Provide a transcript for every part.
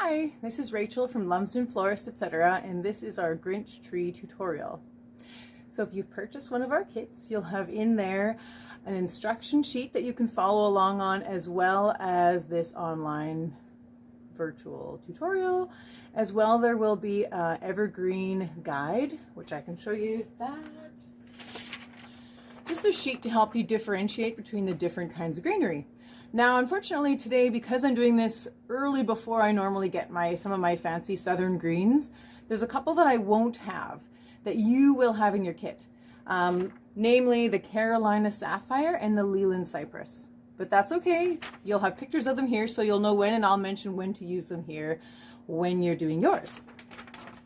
Hi, this is Rachel from Lumsden Florist, etc., and this is our Grinch tree tutorial. So if you've purchased one of our kits, you'll have in there an instruction sheet that you can follow along on, as well as this online virtual tutorial. As well, there will be an evergreen guide, which I can show you that. Just a sheet to help you differentiate between the different kinds of greenery. Now, unfortunately today, because I'm doing this early before I normally get some of my fancy southern greens, there's a couple that I won't have that you will have in your kit. Namely the Carolina Sapphire and the Leland Cypress. But that's okay. You'll have pictures of them here, so you'll know when, and I'll mention when to use them here when you're doing yours.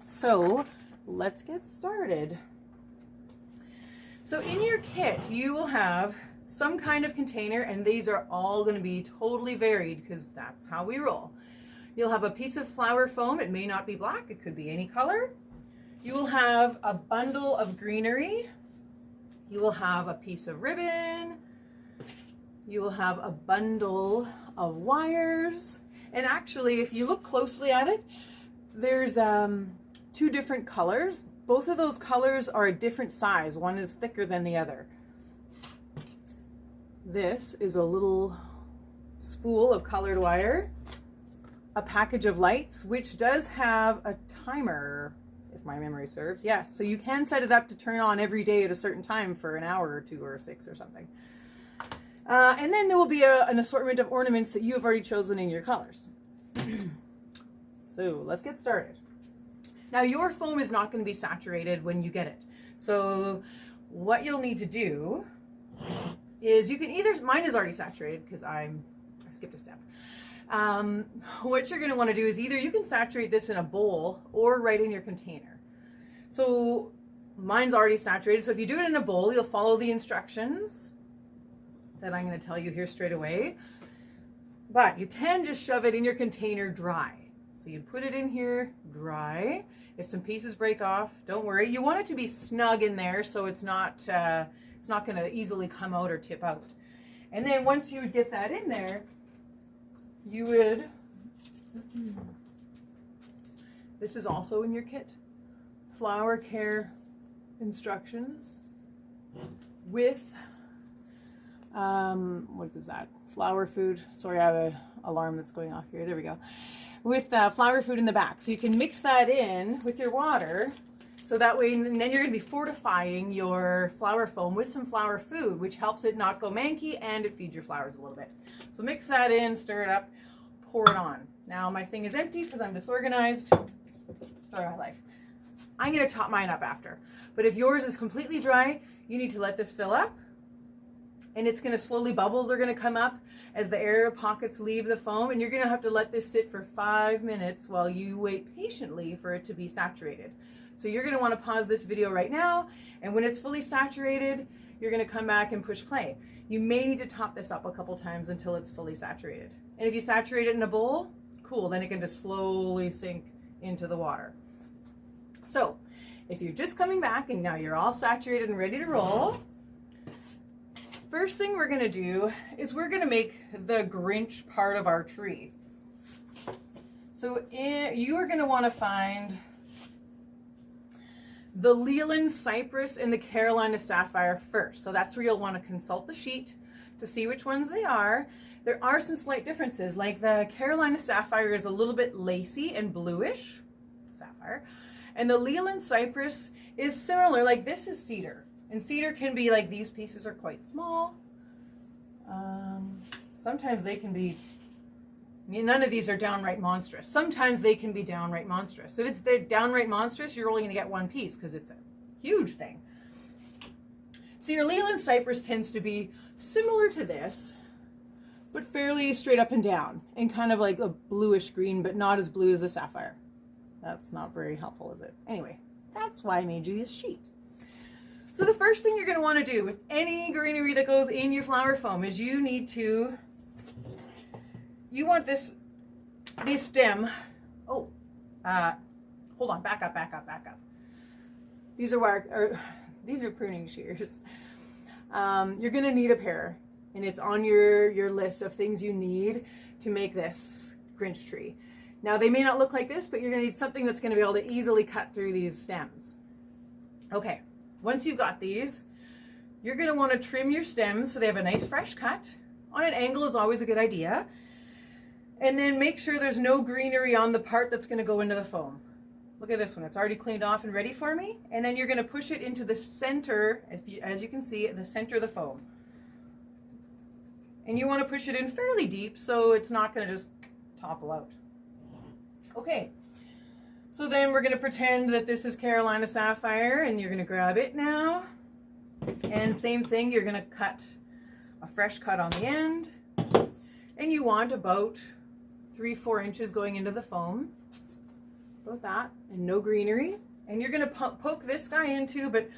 So let's get started. So in your kit, you will have some kind of container, and these are all going to be totally varied because that's how we roll. You'll have a piece of flower foam. It may not be black, it could be any color. You will have a bundle of greenery. You will have a piece of ribbon. You will have a bundle of wires. And actually, if you look closely at it, there's two different colors. Both of those colors are a different size. One is thicker than the other. This is a little spool of colored wire, a package of lights, which does have a timer, if my memory serves. Yes, so you can set it up to turn on every day at a certain time for an hour or 2 or 6 or something. And then there will be an assortment of ornaments that you have already chosen in your colors. So let's get started. Now, your foam is not going to be saturated when you get it. So what you'll need to do is you can either, mine is already saturated because I skipped a step. What you're going to want to do is either you can saturate this in a bowl or right in your container. So mine's already saturated. So if you do it in a bowl, you'll follow the instructions that I'm going to tell you here straight away. But you can just shove it in your container dry. So you put it in here dry. If some pieces break off, don't worry. You want it to be snug in there so it's not going to easily come out or tip out. And then once you would get that in there, you would, this is also in your kit, flower care instructions with, what is that? Flower food. Sorry, I have an alarm that's going off here. There we go. With flower food in the back. So you can mix that in with your water. So that way, and then you're going to be fortifying your flower foam with some flower food, which helps it not go manky and it feeds your flowers a little bit. So mix that in, stir it up, pour it on. Now my thing is empty because I'm disorganized. Story of my life. I'm going to top mine up after. But if yours is completely dry, you need to let this fill up. And it's going to slowly, bubbles are going to come up as the air pockets leave the foam. And you're going to have to let this sit for 5 minutes while you wait patiently for it to be saturated. So you're going to want to pause this video right now, and when it's fully saturated, you're going to come back and push play. You may need to top this up a couple times until it's fully saturated. And if you saturate it in a bowl, cool, then it can just slowly sink into the water. So if you're just coming back and now you're all saturated and ready to roll, first thing we're going to do is we're going to make the Grinch part of our tree. So you are going to want to find the Leland Cypress and the Carolina Sapphire first. So that's where you'll want to consult the sheet to see which ones they are. There are some slight differences, like the Carolina Sapphire is a little bit lacy and bluish, sapphire, and the Leland Cypress is similar, like this is cedar, and cedar can be like, these pieces are quite small. Sometimes they can be, none of these are downright monstrous. Sometimes they can be downright monstrous. If they're downright monstrous, you're only going to get one piece because it's a huge thing. So your Leland Cypress tends to be similar to this, but fairly straight up and down, and kind of like a bluish green, but not as blue as the sapphire. That's not very helpful, is it? Anyway, that's why I made you this sheet. So the first thing you're going to want to do with any greenery that goes in your flower foam is you want this stem. Oh, hold on, back up. These are pruning shears. You're going to need a pair, and it's on your list of things you need to make this Grinch tree. Now they may not look like this, but you're gonna need something that's gonna be able to easily cut through these stems. Okay, once you've got these, you're gonna wanna trim your stems so they have a nice fresh cut. On an angle is always a good idea. And then make sure there's no greenery on the part that's gonna go into the foam. Look at this one, it's already cleaned off and ready for me. And then you're gonna push it into the center, as you can see, the center of the foam. And you wanna push it in fairly deep so it's not gonna just topple out. Okay, so then we're gonna pretend that this is Carolina Sapphire, and you're gonna grab it now. And same thing, you're gonna cut a fresh cut on the end. And you want about 3-4 inches going into the foam. About that, and no greenery. And you're gonna poke this guy into, but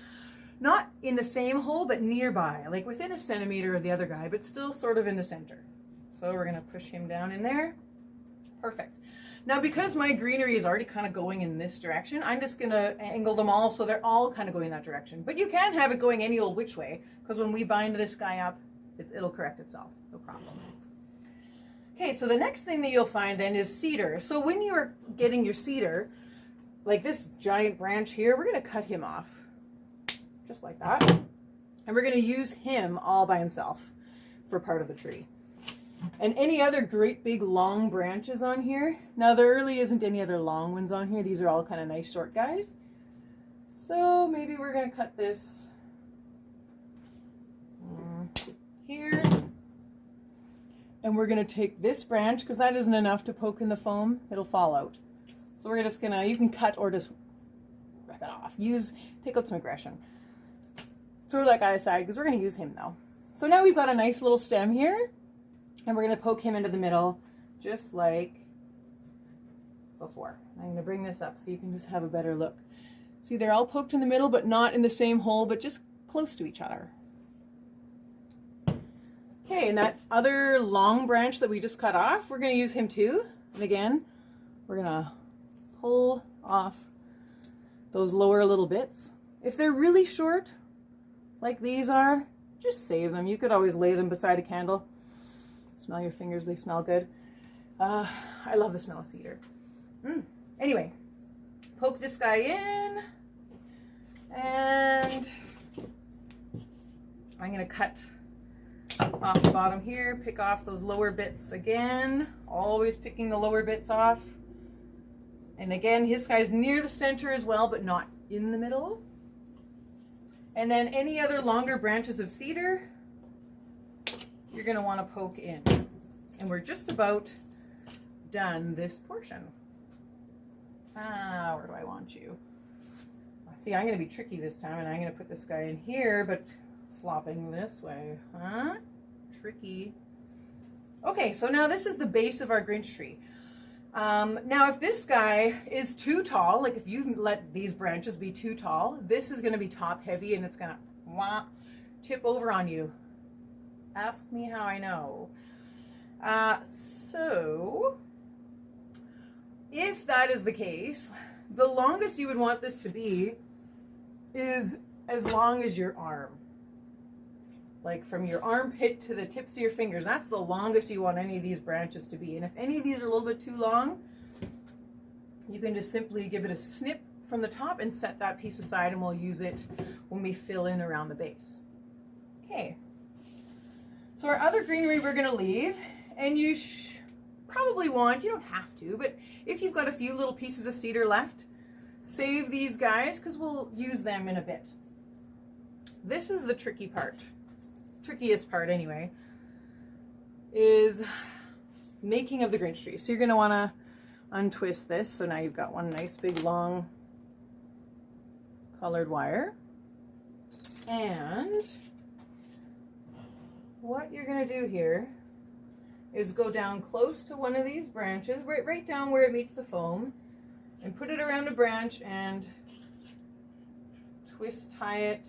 not in the same hole, but nearby, like within a centimeter of the other guy, but still sort of in the center. So we're gonna push him down in there. Perfect. Now, because my greenery is already kind of going in this direction, I'm just gonna angle them all so they're all kind of going that direction. But you can have it going any old which way, because when we bind this guy up, it'll correct itself, no problem. Okay, so the next thing that you'll find then is cedar. So when you're getting your cedar, like this giant branch here, we're gonna cut him off, just like that. And we're gonna use him all by himself for part of the tree. And any other great big long branches on here, now there really isn't any other long ones on here, these are all kind of nice short guys. So maybe we're gonna cut this here. And we're gonna take this branch, because that isn't enough to poke in the foam, it'll fall out. So we're just gonna, you can cut or just rip it off. Take out some aggression. Throw that guy aside, because we're gonna use him though. So now we've got a nice little stem here, and we're gonna poke him into the middle, just like before. I'm gonna bring this up so you can just have a better look. See, they're all poked in the middle, but not in the same hole, but just close to each other. Okay, and that other long branch that we just cut off, we're gonna use him too. And again, we're gonna pull off those lower little bits. If they're really short, like these are, just save them. You could always lay them beside a candle. Smell your fingers, they smell good. I love the smell of cedar. Anyway, poke this guy in, and I'm gonna cut off the bottom here, pick off those lower bits again, always picking the lower bits off. And again, this guy's near the center as well, but not in the middle. And then any other longer branches of cedar, you're gonna wanna poke in. And we're just about done this portion. Where do I want you? See, I'm gonna be tricky this time, and I'm gonna put this guy in here, but flopping this way, huh? Tricky. Okay, so now this is the base of our Grinch tree. Now if this guy is too tall, like if you let these branches be too tall, this is gonna be top heavy and it's gonna tip over on you. Ask me how I know. So if that is the case, the longest you would want this to be is as long as your arm. Like from your armpit to the tips of your fingers, that's the longest you want any of these branches to be. And if any of these are a little bit too long, you can just simply give it a snip from the top and set that piece aside, and we'll use it when we fill in around the base. Okay, so our other greenery we're gonna leave, and you probably want, you don't have to, but if you've got a few little pieces of cedar left, save these guys because we'll use them in a bit. This is the tricky part. Trickiest part anyway, is making of the Grinch tree. So you're going to want to untwist this. So now you've got one nice big long colored wire. And what you're going to do here is go down close to one of these branches, right down where it meets the foam, and put it around a branch and twist tie it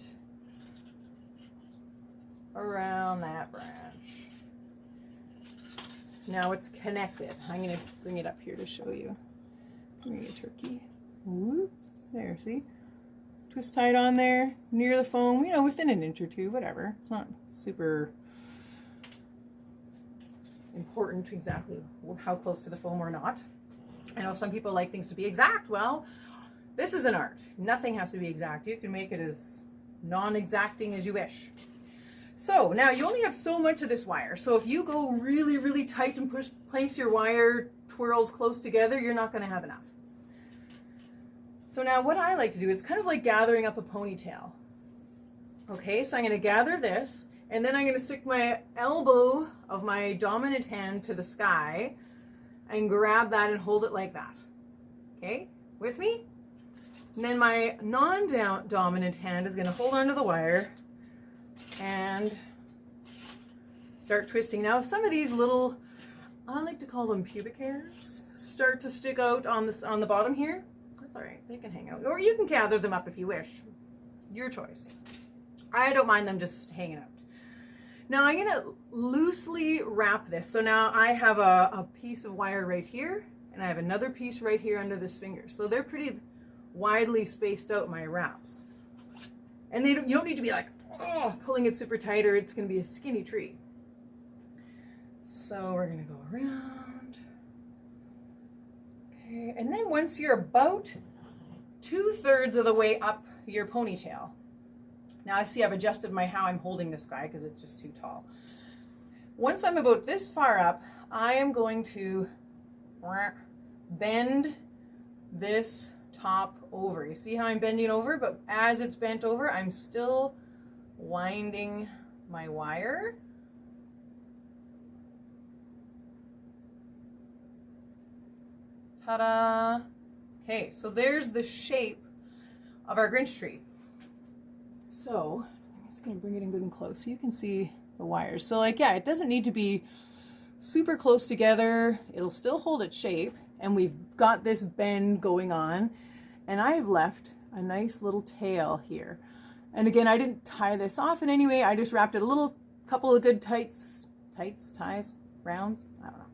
around that branch. Now it's connected. I'm going to bring it up here to show you. Bring a turkey. Ooh, there, see? Twist tie it on there, near the foam, you know, within an inch or two, whatever. It's not super important exactly how close to the foam or not. I know some people like things to be exact. Well, this is an art. Nothing has to be exact. You can make it as non-exacting as you wish. So now you only have so much of this wire. So if you go really, really tight and place your wire twirls close together, you're not going to have enough. So now what I like to do is kind of like gathering up a ponytail. Okay, so I'm going to gather this, and then I'm going to stick my elbow of my dominant hand to the sky and grab that and hold it like that. Okay, with me? And then my non-dominant hand is going to hold onto the wire and start twisting. Now, some of these little, I like to call them pubic hairs, start to stick out on the bottom here. That's all right, they can hang out. Or you can gather them up if you wish. Your choice. I don't mind them just hanging out. Now I'm going to loosely wrap this. So now I have a piece of wire right here, and I have another piece right here under this finger. So they're pretty widely spaced out, my wraps. And you don't need to be like, oh, pulling it super tight, or it's going to be a skinny tree. So we're going to go around. Okay, and then once you're about 2/3 of the way up your ponytail, now I see I've adjusted how I'm holding this guy because it's just too tall. Once I'm about this far up, I am going to bend this top over. You see how I'm bending over? But as it's bent over, I'm still winding my wire. Ta-da! Okay, so there's the shape of our Grinch tree. So I'm just going to bring it in good and close so you can see the wires. So like, yeah, it doesn't need to be super close together. It'll still hold its shape, and we've got this bend going on, and I've left a nice little tail here. And again, I didn't tie this off in any way. I just wrapped it couple of good ties, rounds, I don't know,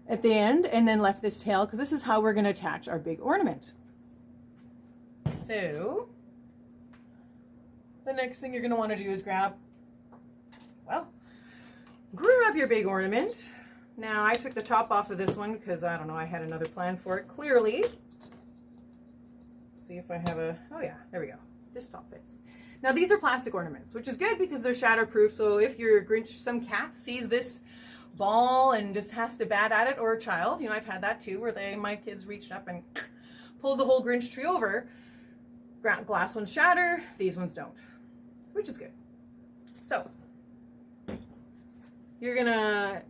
at the end, and then left this tail because this is how we're going to attach our big ornament. So the next thing you're going to want to do is grab your big ornament. Now I took the top off of this one because I don't know, I had another plan for it clearly. Let's see if I have oh yeah, there we go. This top fits. Now these are plastic ornaments, which is good because they're shatterproof. So if your Grinch, some cat sees this ball and just has to bat at it, or a child, you know, I've had that too, where my kids reached up and pulled the whole Grinch tree over. Glass ones shatter, these ones don't, which is good. So you're gonna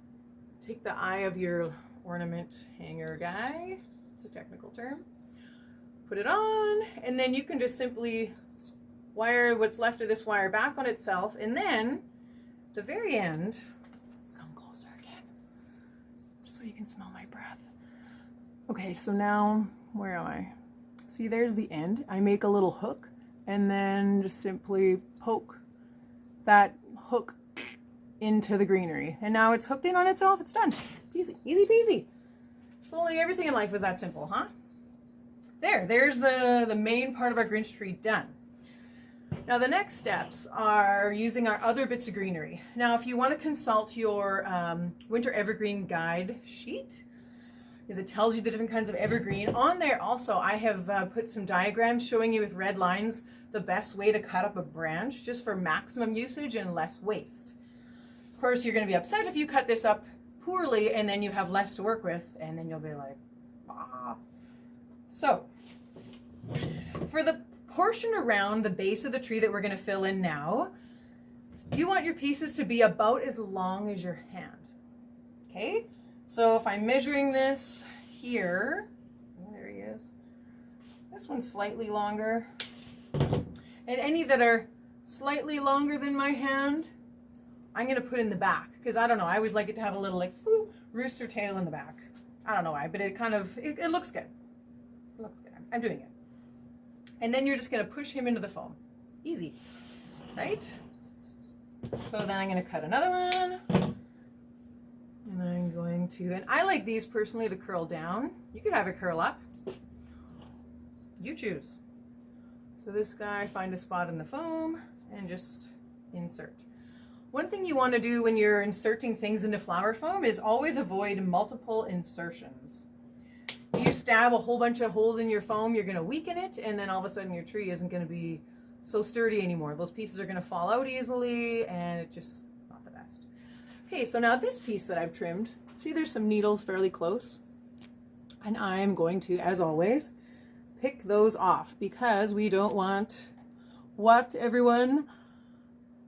take the eye of your ornament hanger guy, it's a technical term, put it on, and then you can just simply wire what's left of this wire back on itself, and then at the very end, let's come closer again so you can smell my breath. Okay, so now where am I? See, there's the end. I make a little hook and then just simply poke that hook into the greenery. And now it's hooked in on itself. It's done. Easy, easy peasy. If only everything in life was that simple, huh? There's the main part of our Grinch tree done. Now the next steps are using our other bits of greenery. Now if you want to consult your winter evergreen guide sheet that tells you the different kinds of evergreen, on there also I have put some diagrams showing you with red lines the best way to cut up a branch just for maximum usage and less waste. Of course, you're going to be upset if you cut this up poorly and then you have less to work with, and then you'll be like, ah. So for the portion around the base of the tree that we're going to fill in now, you want your pieces to be about as long as your hand. Okay, so if I'm measuring this here, oh, there he is, this one's slightly longer, and any that are slightly longer than my hand, I'm going to put in the back, because I don't know, I always like it to have a little like rooster tail in the back. I don't know why, but it kind of, it looks good. It looks good. I'm doing it. And then you're just going to push him into the foam. Easy, right? So then I'm going to cut another one. And I'm going to, and I like these personally to curl down. You could have it curl up. You choose. So this guy, find a spot in the foam and just insert. One thing you want to do when you're inserting things into flower foam is always avoid multiple insertions. stab a whole bunch of holes in your foam, you're going to weaken it, and then all of a sudden your tree isn't going to be so sturdy anymore. Those pieces are going to fall out easily, and it's just not the best. Okay, so now this piece that I've trimmed, see there's some needles fairly close, and I'm going to, as always, pick those off because we don't want what, everyone?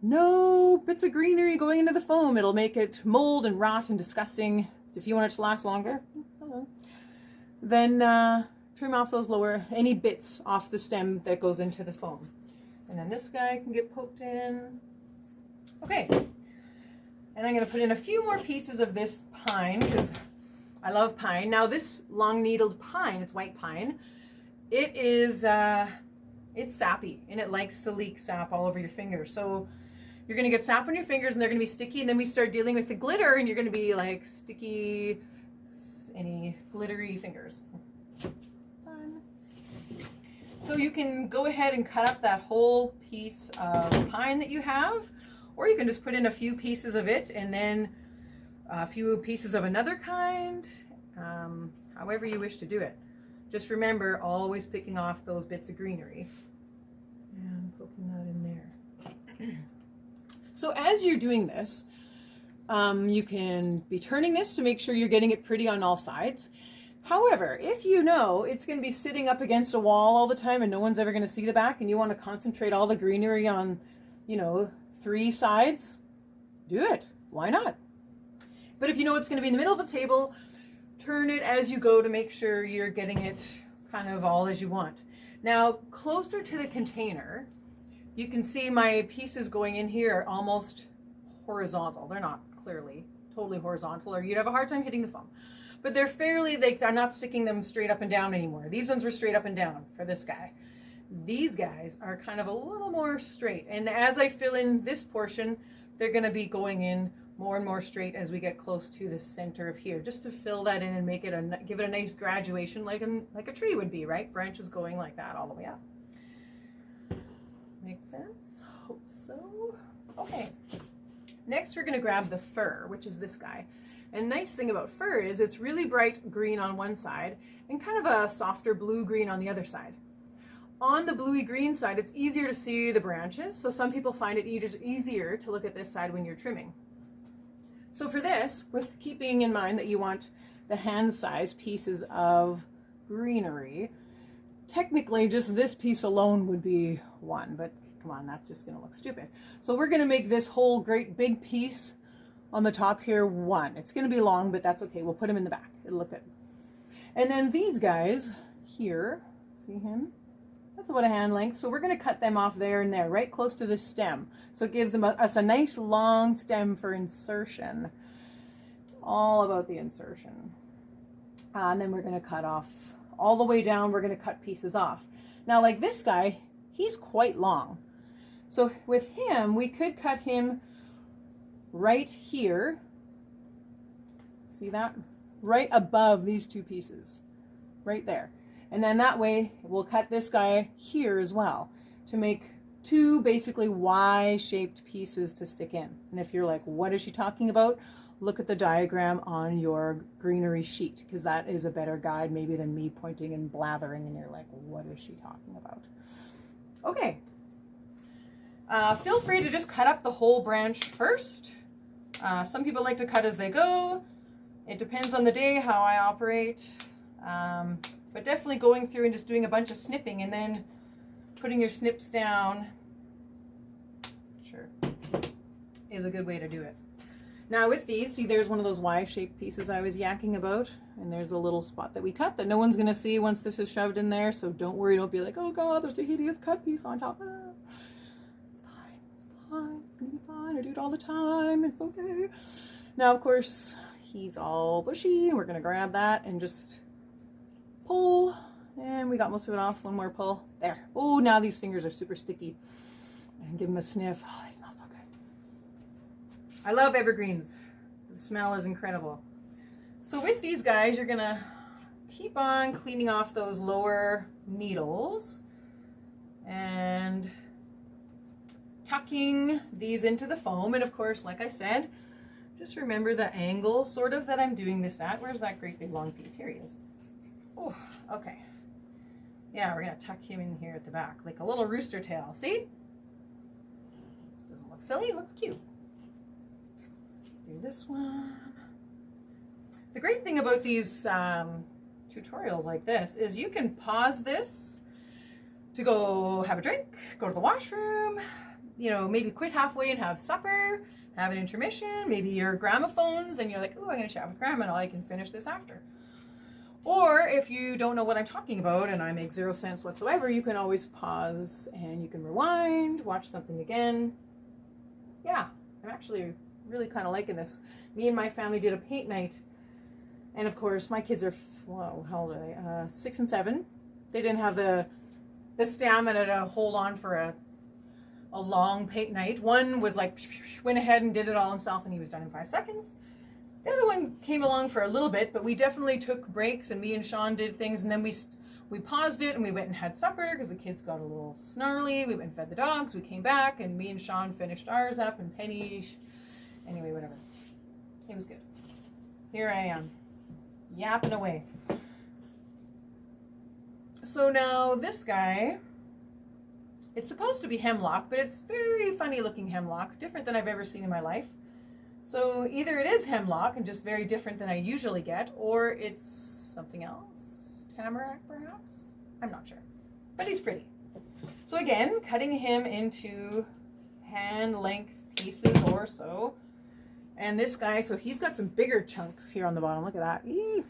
No bits of greenery going into the foam. It'll make it mold and rot and disgusting. If you want it to last longer, then trim off those any bits off the stem that goes into the foam. And then this guy can get poked in. Okay. And I'm going to put in a few more pieces of this pine because I love pine. Now this long-needled pine, it's white pine, it is, it's sappy and it likes to leak sap all over your fingers. So you're going to get sap on your fingers and they're going to be sticky, and then we start dealing with the glitter and you're going to be like sticky, any glittery fingers. Fun. So you can go ahead and cut up that whole piece of pine that you have, or you can just put in a few pieces of it and then a few pieces of another kind, however you wish to do it. Just remember, always picking off those bits of greenery and poking that in there. So as you're doing this, you can be turning this to make sure you're getting it pretty on all sides. However, if you know it's going to be sitting up against a wall all the time and no one's ever going to see the back, and you want to concentrate all the greenery on, 3 sides, do it. Why not? But if you know it's going to be in the middle of the table, turn it as you go to make sure you're getting it kind of all as you want. Now, closer to the container, you can see my pieces going in here are almost horizontal. They're not clearly totally horizontal, or you'd have a hard time hitting the foam. But they're fairly, I'm not sticking them straight up and down anymore. These ones were straight up and down for this guy. These guys are kind of a little more straight. And as I fill in this portion, they're going to be going in more and more straight as we get close to the center of here, just to fill that in and make it give it a nice graduation like a tree would be, right? Branches going like that all the way up. Makes sense? Hope so. Okay. Next, we're going to grab the fir, which is this guy. And the nice thing about fir is it's really bright green on one side and kind of a softer blue-green on the other side. On the bluey green side, it's easier to see the branches, so some people find it easier to look at this side when you're trimming. So for this, with keeping in mind that you want the hand-sized pieces of greenery, technically just this piece alone would be one, but come on, that's just going to look stupid. So we're going to make this whole great big piece on the top here one. It's going to be long, but that's okay. We'll put him in the back. It'll look good. And then these guys here, see him? That's about a hand length. So we're going to cut them off there and there, right close to the stem. So it gives us a nice long stem for insertion. It's all about the insertion. And then we're going to cut off all the way down. We're going to cut pieces off. Now, like this guy, he's quite long. So with him, we could cut him right here. See that? Right above these two pieces. Right there. And then that way, we'll cut this guy here as well to make two basically Y-shaped pieces to stick in. And if you're like, what is she talking about? Look at the diagram on your greenery sheet, because that is a better guide maybe than me pointing and blathering and you're like, what is she talking about? Okay. Feel free to just cut up the whole branch first. Some people like to cut as they go. It depends on the day how I operate. But definitely going through and just doing a bunch of snipping and then putting your snips down, sure, is a good way to do it. Now with these, see there's one of those Y-shaped pieces I was yakking about, and there's a little spot that we cut that no one's going to see once this is shoved in there, so don't worry, don't be like, oh god, there's a hideous cut piece on top. It's fine, it's fine, it's going to be fine, I do it all the time, it's okay. Now of course, he's all bushy, and we're going to grab that and just pull, and we got most of it off. One more pull. There. Oh, now these fingers are super sticky. And give them a sniff. Oh, they smell so good. I love evergreens. The smell is incredible. So with these guys, you're gonna keep on cleaning off those lower needles and tucking these into the foam. And of course, like I said, just remember the angle sort of that I'm doing this at. Where's that great big long piece? Here he is. Oh, Okay. Yeah, we're gonna tuck him in here at the back, like a little rooster tail. See? Doesn't look silly, it looks cute. Do this one. The great thing about these tutorials like this is you can pause this to go have a drink, go to the washroom, you know, maybe quit halfway and have supper, have an intermission, maybe your gramophones, and you're like, oh, I'm gonna chat with grandma and I can finish this after. Or if you don't know what I'm talking about and I make 0 sense whatsoever, you can always pause and you can rewind, watch something again. Yeah, I'm actually really kind of liking this. Me and my family did a paint night, and of course my kids are, whoa, how old are they? 6 and 7. They didn't have the stamina to hold on for a long paint night. One was like, went ahead and did it all himself and he was done in 5 seconds. The other one came along for a little bit, but we definitely took breaks and me and Sean did things, and then we paused it and we went and had supper because the kids got a little snarly. We went and fed the dogs, we came back and me and Sean finished ours up, and Penny, anyway, whatever. It was good. Here I am, yapping away. So now this guy, it's supposed to be hemlock, but it's very funny looking hemlock, different than I've ever seen in my life. So either it is hemlock and just very different than I usually get, or it's something else. Tamarack, perhaps? I'm not sure. But he's pretty. So again, cutting him into hand length pieces or so. And this guy, so he's got some bigger chunks here on the bottom. Look at that. Eee.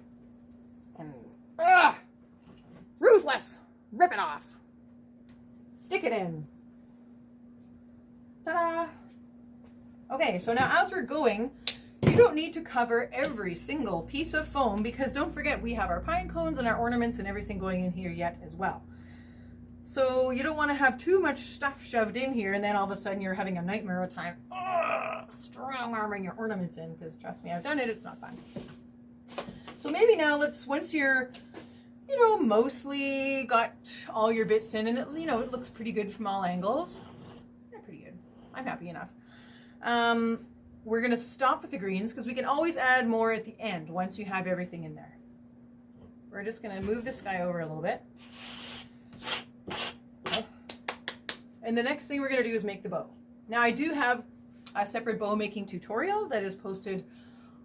And, ruthless! Rip it off. Stick it in. Ta-da! Okay, so now as we're going, you don't need to cover every single piece of foam, because don't forget we have our pine cones and our ornaments and everything going in here yet as well. So you don't want to have too much stuff shoved in here and then all of a sudden you're having a nightmare of time strong arming your ornaments in, because trust me, I've done it, it's not fun. So maybe now once you're, you know, mostly got all your bits in and it, you know, it looks pretty good from all angles. Yeah, pretty good. I'm happy enough. We're going to stop with the greens because we can always add more at the end once you have everything in there. We're just going to move this guy over a little bit. And the next thing we're going to do is make the bow. Now I do have a separate bow making tutorial that is posted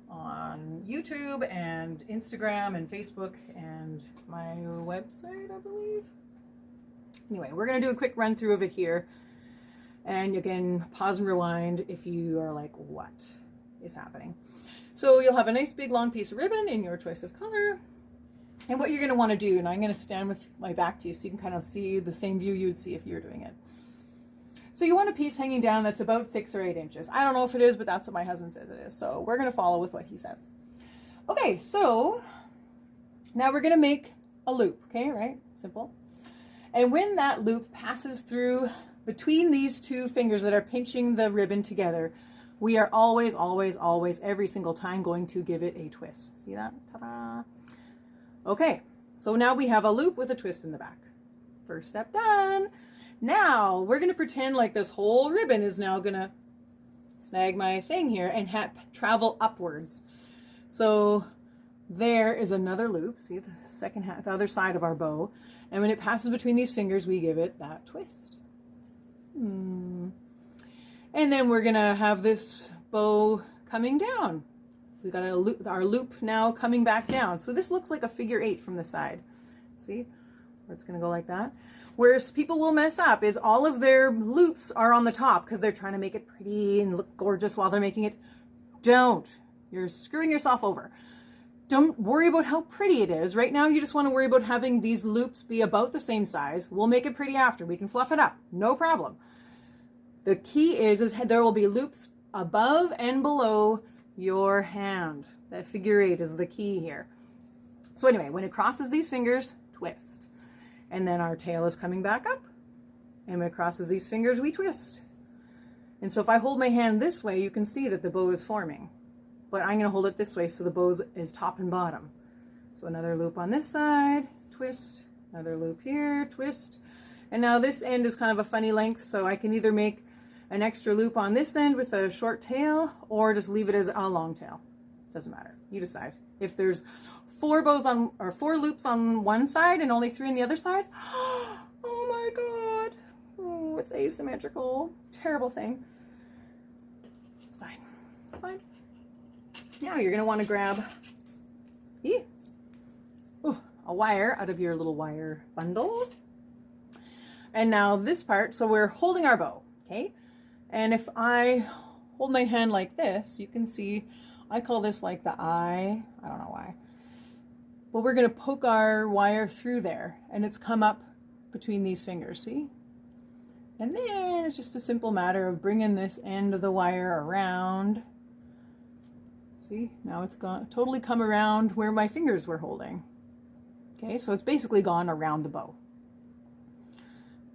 on YouTube and Instagram and Facebook and my website, I believe. Anyway, we're going to do a quick run through of it here. And again, pause and rewind if you are like, what is happening? So you'll have a nice big long piece of ribbon in your choice of color. And what you're going to want to do, and I'm going to stand with my back to you so you can kind of see the same view you'd see if you're doing it. So you want a piece hanging down that's about 6 or 8 inches. I don't know if it is, but that's what my husband says it is. So we're going to follow with what he says. Okay, so now we're going to make a loop, okay, right? Simple. And when that loop passes through between these two fingers that are pinching the ribbon together, we are always, always, always, every single time going to give it a twist. See that? Ta-da! Okay, so now we have a loop with a twist in the back. First step done. Now we're going to pretend like this whole ribbon is now going to snag my thing here and travel upwards. So there is another loop. See the second half, the other side of our bow. And when it passes between these fingers, we give it that twist. And then we're going to have this bow coming down. We've got our loop now coming back down. So this looks like a figure 8 from the side. See? Where it's going to go like that. Whereas people will mess up is all of their loops are on the top because they're trying to make it pretty and look gorgeous while they're making it. Don't. You're screwing yourself over. Don't worry about how pretty it is. Right now you just want to worry about having these loops be about the same size. We'll make it pretty after. We can fluff it up. No problem. The key is there will be loops above and below your hand. That figure 8 is the key here. So anyway, when it crosses these fingers, twist. And then our tail is coming back up. And when it crosses these fingers, we twist. And so if I hold my hand this way, you can see that the bow is forming. But I'm going to hold it this way so the bow is top and bottom. So another loop on this side, twist. Another loop here, twist. And now this end is kind of a funny length, so I can either make an extra loop on this end with a short tail or just leave it as a long tail. Doesn't matter. You decide. If there's 4 bows on, or 4 loops on one side and only 3 on the other side. Oh my God. Oh, it's asymmetrical. Terrible thing. It's fine. It's fine. Now you're going to want to grab a wire out of your little wire bundle. And now this part, so we're holding our bow, okay? And if I hold my hand like this, you can see, I call this like the eye. I don't know why. But we're going to poke our wire through there, and it's come up between these fingers, see? And then it's just a simple matter of bringing this end of the wire around. See, now it's gone, totally come around where my fingers were holding. Okay, so it's basically gone around the bow.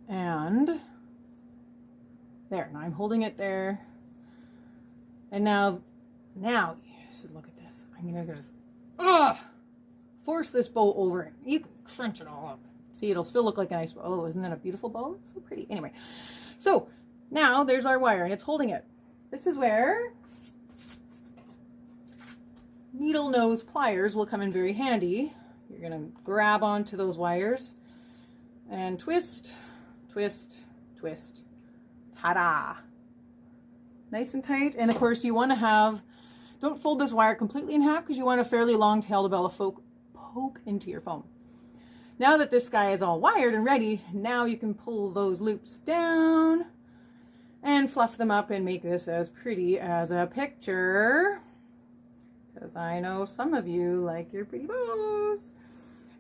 And there, now I'm holding it there. And now, just look at this. I'm gonna just, force this bow over it. You can crunch it all up. See, it'll still look like a nice bow. Oh, isn't that a beautiful bow? It's so pretty. Anyway, so now there's our wire and it's holding it. This is where needle nose pliers will come in very handy. You're gonna grab onto those wires and twist, twist, twist. Ta-da! Nice and tight. And of course you want to have, don't fold this wire completely in half because you want a fairly long tail to be able to poke into your foam. Now that this guy is all wired and ready, now you can pull those loops down and fluff them up and make this as pretty as a picture. Because I know some of you like your pretty bows,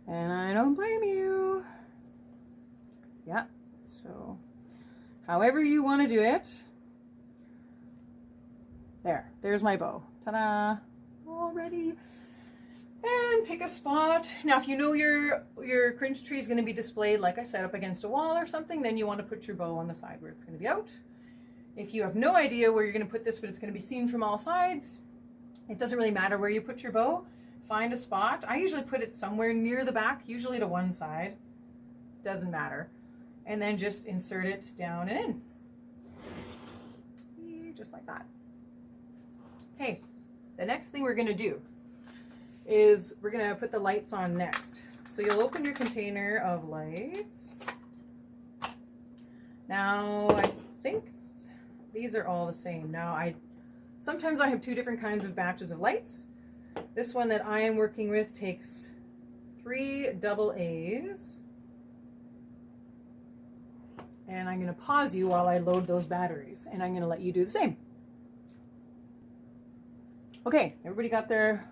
and I don't blame you. Yeah, so however you want to do it. There's my bow. Ta-da! All ready. And pick a spot. Now, if you know your Grinch tree is going to be displayed, like I said, up against a wall or something, then you want to put your bow on the side where it's going to be out. If you have no idea where you're going to put this, but it's going to be seen from all sides, it doesn't really matter where you put your bow. Find a spot. I usually put it somewhere near the back, usually to one side. Doesn't matter. And then just insert it down and in. Just like that. Okay, the next thing we're going to do is we're going to put the lights on next. So you'll open your container of lights. Now, I think these are all the same. Now, sometimes I have 2 different kinds of batches of lights. This one that I am working with takes 3 double A's. And I'm going to pause you while I load those batteries, and I'm going to let you do the same. Okay, everybody got their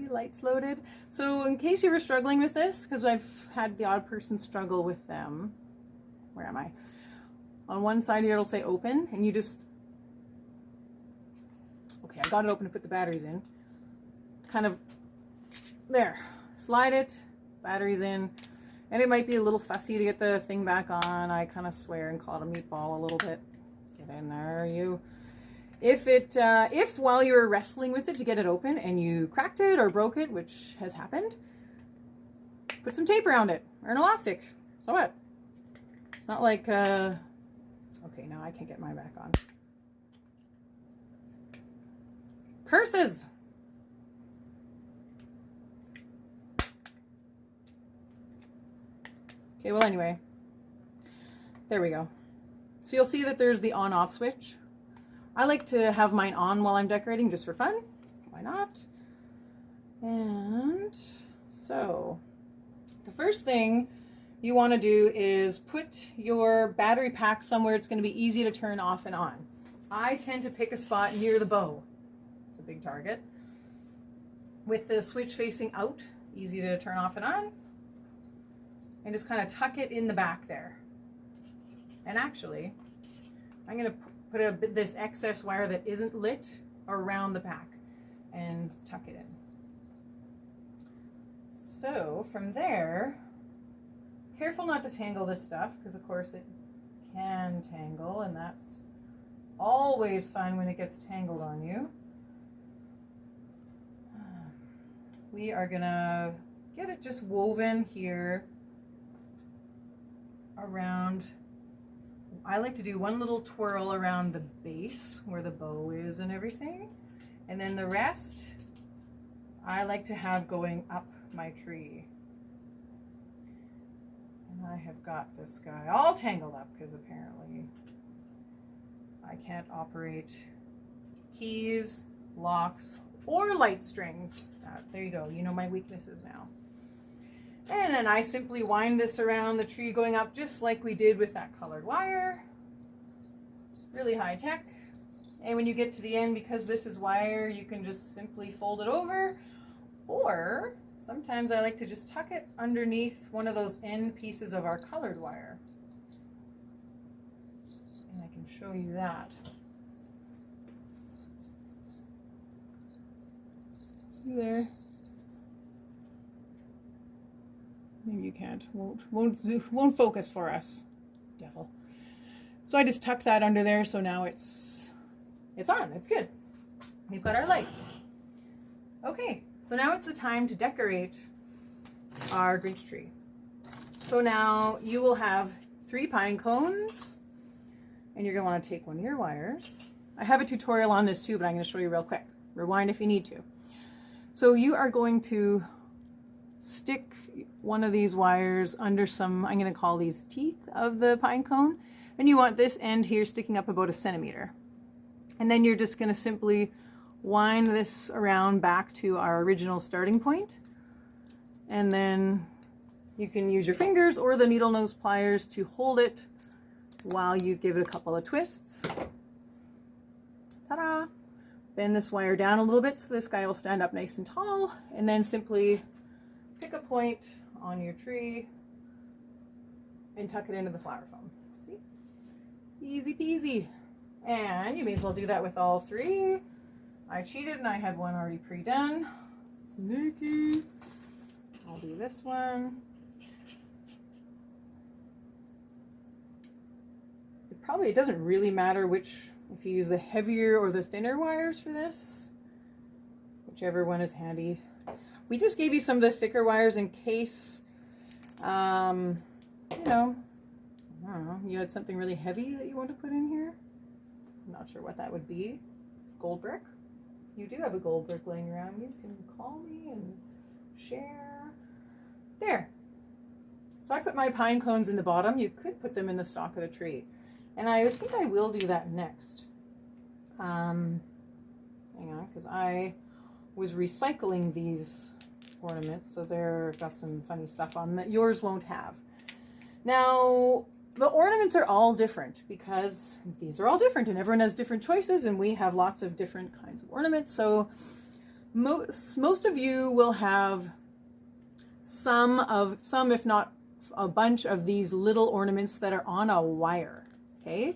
lights loaded? So in case you were struggling with this, because I've had the odd person struggle with them. Where am I? On one side here it'll say open, and you just, okay, I got it open to put the batteries in. Kind of, there, slide it, batteries in, and it might be a little fussy to get the thing back on. I kind of swear and call it a meatball a little bit. Get in there, you. If while you were wrestling with it to get it open and you cracked it or broke it, which has happened, put some tape around it or an elastic. So what? It's not like, okay, now I can't get mine back on. Curses! Okay, well anyway, there we go. So you'll see that there's the on-off switch. I like to have mine on while I'm decorating just for fun. Why not? And so the first thing you want to do is put your battery pack somewhere it's going to be easy to turn off and on. I tend to pick a spot near the bow. It's a big target. With the switch facing out, easy to turn off and on. And just kind of tuck it in the back there. And actually, I'm going to put this excess wire that isn't lit around the pack and tuck it in. So from there, careful not to tangle this stuff because of course it can tangle, and that's always fun when it gets tangled on you. We are gonna get it just woven here around. I like to do one little twirl around the base where the bow is and everything. And then the rest, I like to have going up my tree. And I have got this guy all tangled up because apparently I can't operate keys, locks, or light strings. There you go. You know my weaknesses now. And then I simply wind this around the tree going up just like we did with that colored wire. Really high tech. And when you get to the end, because this is wire, you can just simply fold it over. Or sometimes I like to just tuck it underneath one of those end pieces of our colored wire. And I can show you that. See there? Maybe you can't. Won't focus for us. Devil. So I just tucked that under there, so now it's on. It's good. We've got our lights. Okay, so now it's the time to decorate our Grinch tree. So now you will have 3 pine cones, and you're going to want to take one of your wires. I have a tutorial on this too, but I'm going to show you real quick. Rewind if you need to. So you are going to stick one of these wires under some, I'm going to call these teeth of the pine cone, and you want this end here sticking up about 1 centimeter. And then you're just going to simply wind this around back to our original starting point, and then you can use your fingers or the needle nose pliers to hold it while you give it a couple of twists. Ta-da! Bend this wire down a little bit so this guy will stand up nice and tall, and then simply pick a point on your tree and tuck it into the flower foam. See? Easy peasy. And you may as well do that with all 3. I cheated and I had one already pre-done. Sneaky. I'll do this one. It doesn't really matter if you use the heavier or the thinner wires for this. Whichever one is handy. We just gave you some of the thicker wires in case, you know, I don't know, you had something really heavy that you want to put in here. I'm not sure what that would be. Gold brick. You do have a gold brick laying around. You can call me and share. There. So I put my pine cones in the bottom. You could put them in the stalk of the tree. And I think I will do that next. Hang on, because I was recycling these ornaments, so they've got some funny stuff on them that yours won't have. Now, the ornaments are all different because these are all different and everyone has different choices, and we have lots of different kinds of ornaments. So most of you will have some if not a bunch of these little ornaments that are on a wire. Okay.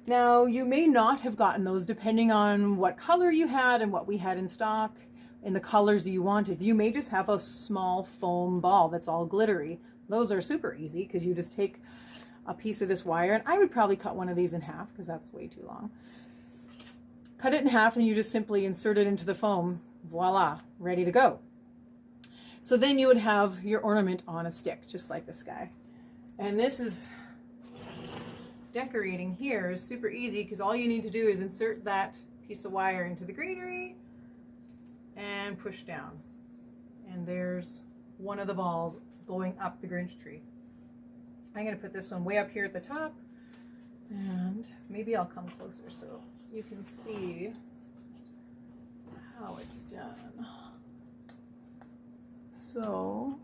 Now you may not have gotten those depending on what color you had and what we had in stock and the colors you wanted. You may just have a small foam ball that's all glittery. Those are super easy because you just take a piece of this wire, and I would probably cut one of these in half because that's way too long. Cut it in half and you just simply insert it into the foam. Voila, ready to go. So then you would have your ornament on a stick, just like this guy. And this is decorating here is super easy because all you need to do is insert that piece of wire into the greenery and push down. And there's one of the balls going up the Grinch tree. I'm going to put this one way up here at the top, and maybe I'll come closer so you can see how it's done. So,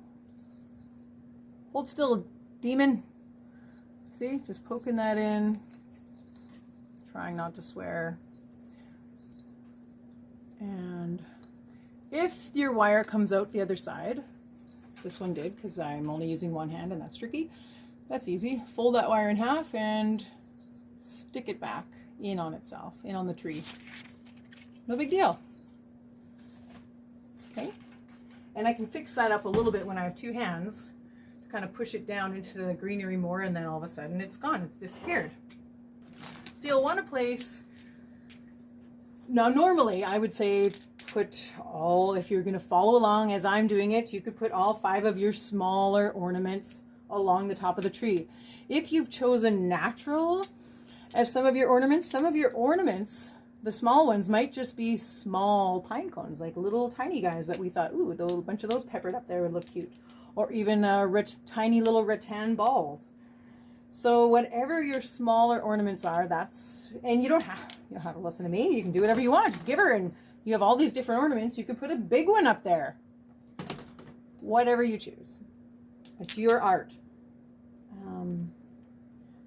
hold still, demon. See, just poking that in, trying not to swear. And if your wire comes out the other side, this one did because I'm only using one hand and that's tricky. That's easy. Fold that wire in half and stick it back in on itself, in on the tree. No big deal. Okay. And I can fix that up a little bit when I have 2 hands to kind of push it down into the greenery more, and then all of a sudden it's gone. It's disappeared. So you'll want to place, now normally I would say put all, if you're going to follow along as I'm doing it, you could put all 5 of your smaller ornaments along the top of the tree. If you've chosen natural as some of your ornaments the small ones might just be small pine cones, like little tiny guys that we thought, ooh, a bunch of those peppered up there would look cute. Or even tiny little rattan balls. So whatever your smaller ornaments are, and you don't have to listen to me. You can do whatever you want. Give her, and you have all these different ornaments. You could put a big one up there. Whatever you choose. It's your art.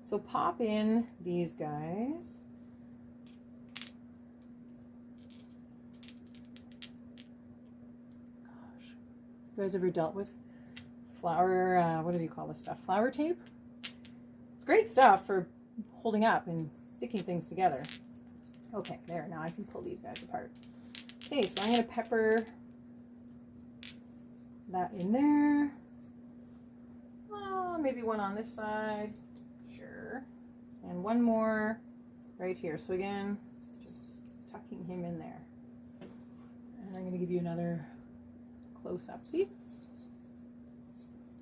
So pop in these guys. Gosh, you guys ever dealt with flower, what do you call this stuff? Flower tape? It's great stuff for holding up and sticking things together. Okay, there, now I can pull these guys apart. Okay, so I'm going to pepper that in there. Maybe one on this side. Sure. And one more right here. So again, just tucking him in there. And I'm going to give you another close-up. See?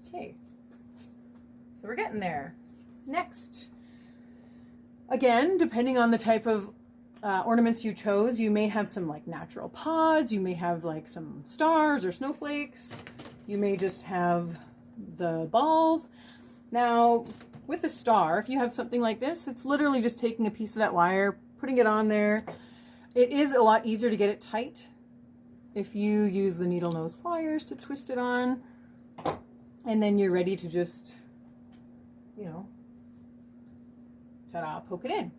Okay. So we're getting there. Next. Again, depending on the type of ornaments you chose, you may have some like natural pods. You may have like some stars or snowflakes. You may just have the balls. Now, with the star, if you have something like this, it's literally just taking a piece of that wire, putting it on there. It is a lot easier to get it tight if you use the needle nose pliers to twist it on, and then you're ready to just, you know, ta-da, poke it in.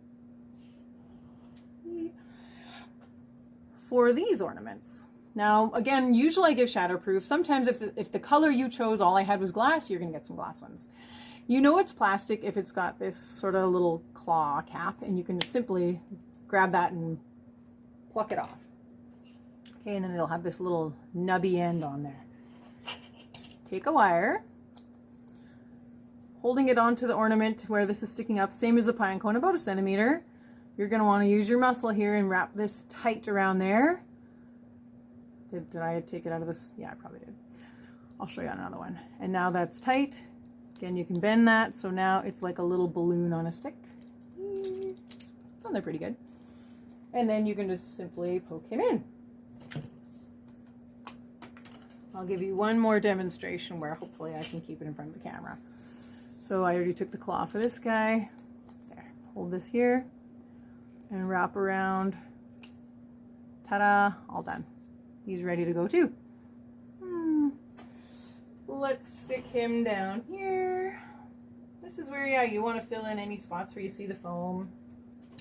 For these ornaments. Now, again, usually I give shatterproof. Sometimes if the color you chose, all I had was glass, you're going to get some glass ones. You know it's plastic if it's got this sort of little claw cap, and you can simply grab that and pluck it off. Okay, and then it'll have this little nubby end on there. Take a wire, holding it onto the ornament where this is sticking up, same as the pine cone, about 1 centimeter. You're going to want to use your muscle here and wrap this tight around there. Did I take it out of this? Yeah, I probably did. I'll show you another one. And now that's tight. Again, you can bend that, so now it's like a little balloon on a stick. It's on there pretty good. And then you can just simply poke him in. I'll give you one more demonstration where hopefully I can keep it in front of the camera. So I already took the claw for this guy. There, hold this here and wrap around. Ta-da, all done. He's ready to go too. Let's stick him down here. This is where, yeah, you want to fill in any spots where you see the foam.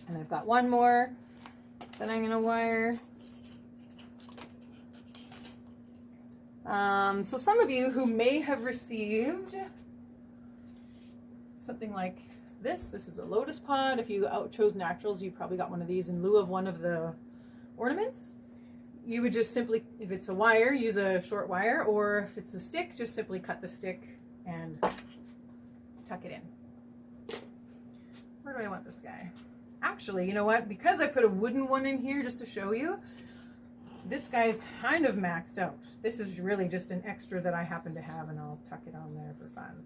And I've got one more that I'm going to wire. So some of you who may have received something like this is a lotus pod. If you chose naturals, you probably got one of these in lieu of one of the ornaments. You would just simply, if it's a wire, use a short wire, or if it's a stick, just simply cut the stick and tuck it in. Where do I want this guy? Actually, you know what? Because I put a wooden one in here just to show you, this guy is kind of maxed out. This is really just an extra that I happen to have, and I'll tuck it on there for fun.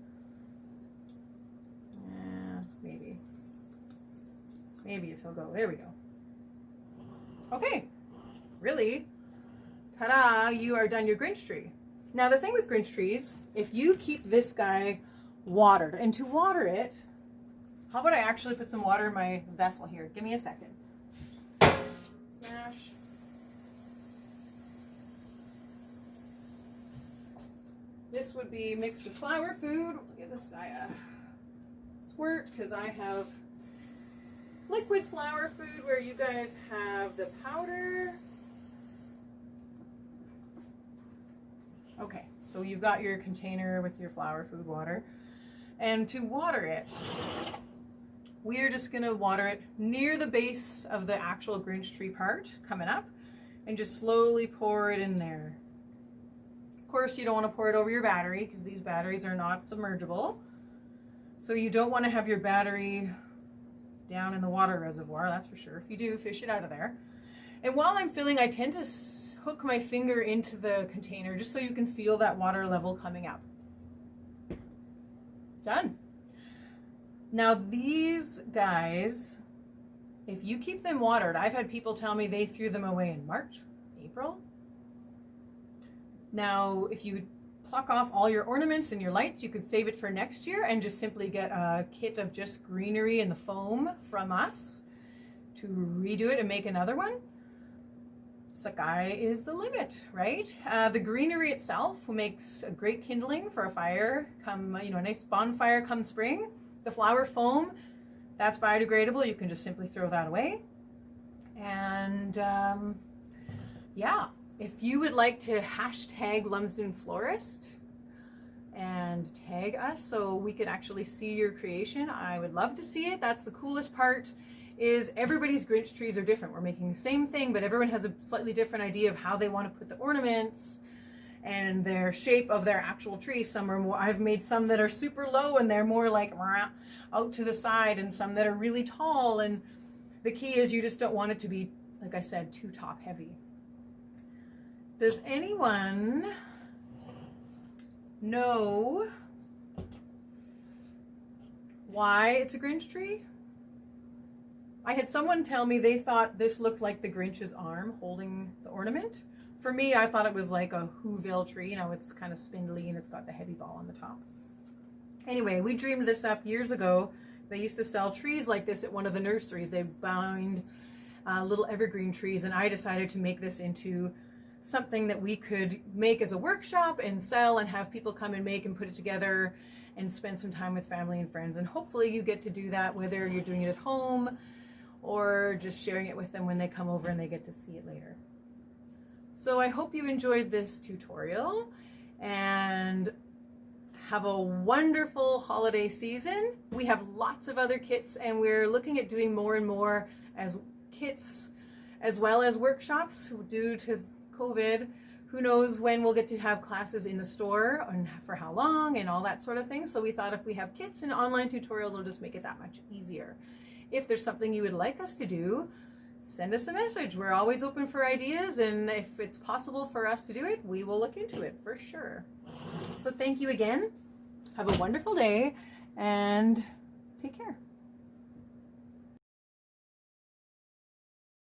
Maybe. Maybe if he'll go. There we go. Okay. Really, ta-da, you are done your Grinch tree. Now the thing with Grinch trees, if you keep this guy watered, and to water it, how about I actually put some water in my vessel here? Give me a second. Smash. This would be mixed with flower food. We'll give this guy a squirt, because I have liquid flower food where you guys have the powder. Okay, so you've got your container with your flower food water. And to water it, we're just going to water it near the base of the actual Grinch tree part coming up, and just slowly pour it in there. Of course, you don't want to pour it over your battery because these batteries are not submergible. So you don't want to have your battery down in the water reservoir, that's for sure. If you do, fish it out of there. And while I'm filling, I tend to hook my finger into the container just so you can feel that water level coming up. Done. Now these guys, If you keep them watered, I've had people tell me they threw them away in March, April. Now, if you pluck off all your ornaments and your lights, you could save it for next year and just simply get a kit of just greenery and the foam from us to redo it and make another one. Sky is the limit, right? The greenery itself makes a great kindling for a fire come, a nice bonfire come spring. The flower foam, that's biodegradable. You can just simply throw that away. And yeah, if you would like to hashtag Lumsden Florist and tag us so we can actually see your creation, I would love to see it. That's the coolest part, is everybody's Grinch trees are different. We're making the same thing, but everyone has a slightly different idea of how they want to put the ornaments and their shape of their actual tree. Some are more, I've made some that are super low and they're more like out to the side, and some that are really tall. And the key is you just don't want it to be, like I said, too top heavy. Does anyone know why it's a Grinch tree? I had someone tell me they thought this looked like the Grinch's arm holding the ornament. For me, I thought it was like a Whoville tree. It's kind of spindly and it's got the heavy ball on the top. Anyway, we dreamed this up years ago. They used to sell trees like this at one of the nurseries. They bound little evergreen trees, and I decided to make this into something that we could make as a workshop and sell and have people come and make and put it together and spend some time with family and friends. And hopefully you get to do that, whether you're doing it at home or just sharing it with them when they come over and they get to see it later. So I hope you enjoyed this tutorial and have a wonderful holiday season. We have lots of other kits, and we're looking at doing more and more as kits as well as workshops due to COVID. Who knows when we'll get to have classes in the store and for how long and all that sort of thing. So we thought if we have kits and online tutorials, it'll just make it that much easier. If there's something you would like us to do, send us a message. We're always open for ideas, and if it's possible for us to do it, we will look into it for sure. So thank you again. Have a wonderful day and take care.